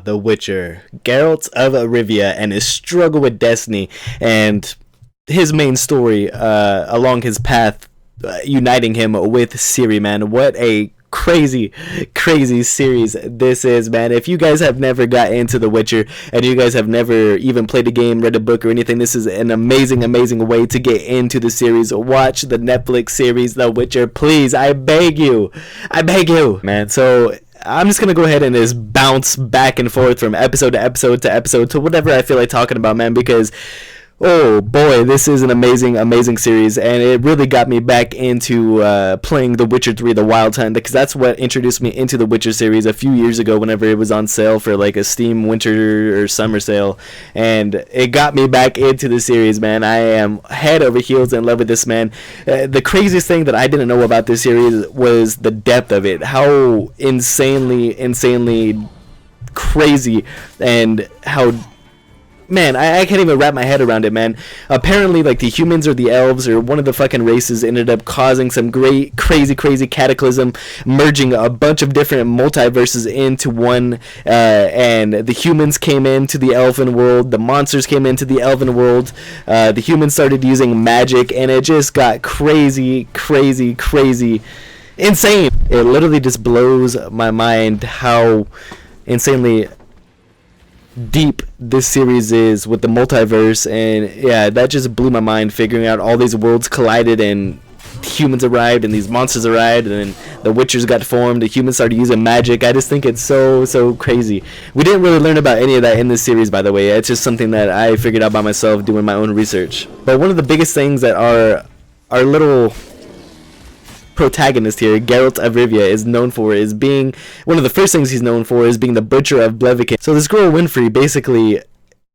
The Witcher, Geralt of Rivia, and his struggle with destiny, and his main story along his path, uniting him with Ciri, man. What a crazy series this is, man. If you guys have never got into The Witcher and you guys have never even played a game, read a book, or anything, this is an amazing way to get into the series. Watch the Netflix series The Witcher, please. I beg you, man. So I'm just gonna go ahead and just bounce back and forth from episode to episode to whatever I feel like talking about, man, because oh boy, this is an amazing series, and it really got me back into playing The Witcher 3 The Wild Hunt, because that's what introduced me into the Witcher series a few years ago whenever it was on sale for like a Steam winter or summer sale, and it got me back into the series, man. I am head over heels in love with this, man. The craziest thing that I didn't know about this series was the depth of it, how insanely crazy, and how, man, I can't even wrap my head around it, man. Apparently, like, the humans or the elves or one of the fucking races ended up causing some great, crazy cataclysm, merging a bunch of different multiverses into one, and the humans came into the elven world, the monsters came into the elven world, the humans started using magic, and it just got crazy, insane. It literally just blows my mind how insanely deep this series is with the multiverse, and yeah, that just blew my mind, figuring out all these worlds collided and humans arrived and these monsters arrived and then the Witchers got formed, the humans started using magic. I just think it's so crazy. We didn't really learn about any of that in this series, by the way. It's just something that I figured out by myself doing my own research. But one of the biggest things that our little protagonist here, Geralt of Rivia, is known for is being, one of the first things he's known for is being the Butcher of Blaviken. So this girl Winfrey basically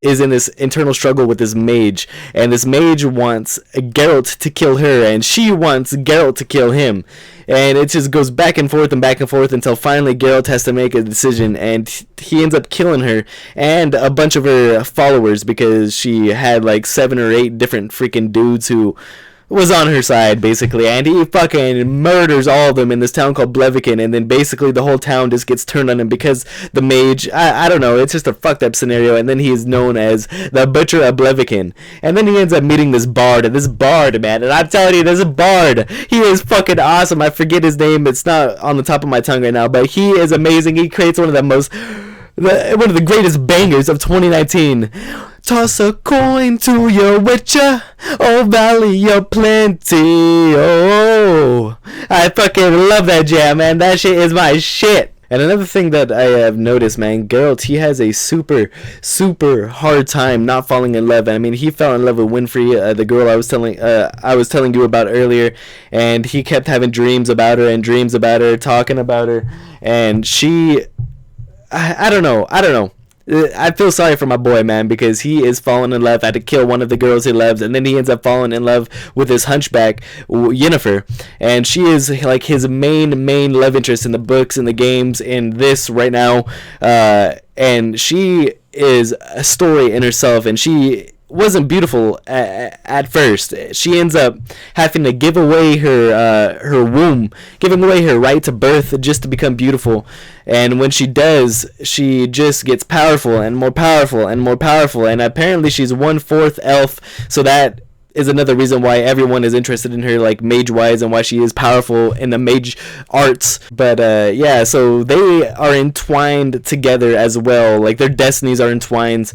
is in this internal struggle with this mage, and this mage wants Geralt to kill her, and she wants Geralt to kill him, and it just goes back and forth until finally Geralt has to make a decision, and he ends up killing her and a bunch of her followers, because she had like 7 or 8 different freaking dudes who was on her side, basically, and he fucking murders all of them in this town called Blaviken, and then basically the whole town just gets turned on him because the mage, I don't know, it's just a fucked up scenario, and then he is known as the Butcher of Blaviken, and then he ends up meeting this bard, man, and I'm telling you, this bard, he is fucking awesome. I forget his name, it's not on the top of my tongue right now, but he is amazing. He creates one of the greatest bangers of 2019. Toss a coin to your Witcher, oh Valley of Plenty, oh. I fucking love that jam, man. That shit is my shit. And another thing that I have noticed, man, Geralt, he has a super hard time not falling in love. I mean, he fell in love with Winfrey, the girl I was telling you about earlier, and he kept having dreams about her, talking about her, and she, I don't know. I feel sorry for my boy, man, because he is falling in love, had to kill one of the girls he loves, and then he ends up falling in love with his hunchback, Yennefer, and she is like his main love interest in the books, in the games, in this right now, and she is a story in herself, and she wasn't beautiful at first. She ends up having to give away her womb, giving away her right to birth just to become beautiful. And when she does, she just gets powerful and more powerful. And apparently she's 1/4 elf, so that is another reason why everyone is interested in her, like, mage-wise, and why she is powerful in the mage arts. But yeah, so they are entwined together as well. Like, their destinies are entwined.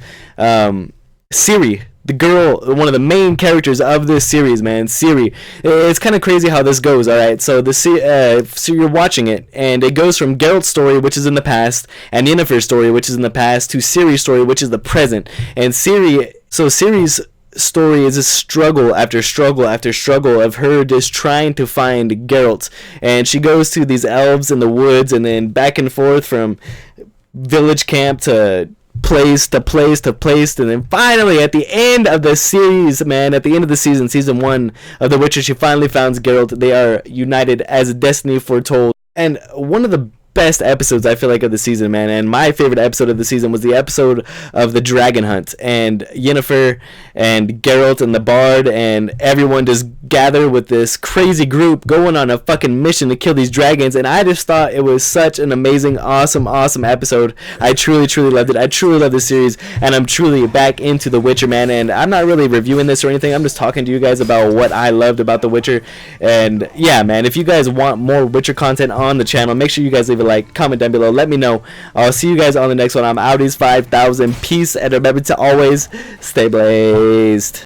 Ciri, the girl, one of the main characters of this series, man, Ciri. It's kind of crazy how this goes, alright? So so you're watching it, and it goes from Geralt's story, which is in the past, and Yennefer's story, which is in the past, to Ciri's story, which is the present. And Ciri's story is a struggle after struggle of her just trying to find Geralt. And she goes to these elves in the woods, and then back and forth from village camp to place to place to place, and then finally at the end of the series, man, at the end of the season 1 of The Witcher, she finally finds Geralt. They are united as destiny foretold. And one of the best episodes, I feel like, of the season, man, and my favorite episode of the season was the episode of the dragon hunt, and Yennefer and Geralt and the Bard and everyone just gather with this crazy group going on a fucking mission to kill these dragons. And I just thought it was such an amazing, awesome episode. I truly loved it. I truly love this series, and I'm truly back into The Witcher, man. And I'm not really reviewing this or anything, I'm just talking to you guys about what I loved about The Witcher. And yeah, man, if you guys want more Witcher content on the channel, make sure you guys leave a like, comment down below, let me know. I'll see you guys on the next one. I'm Outies 5000. Peace, and remember to always stay blazed.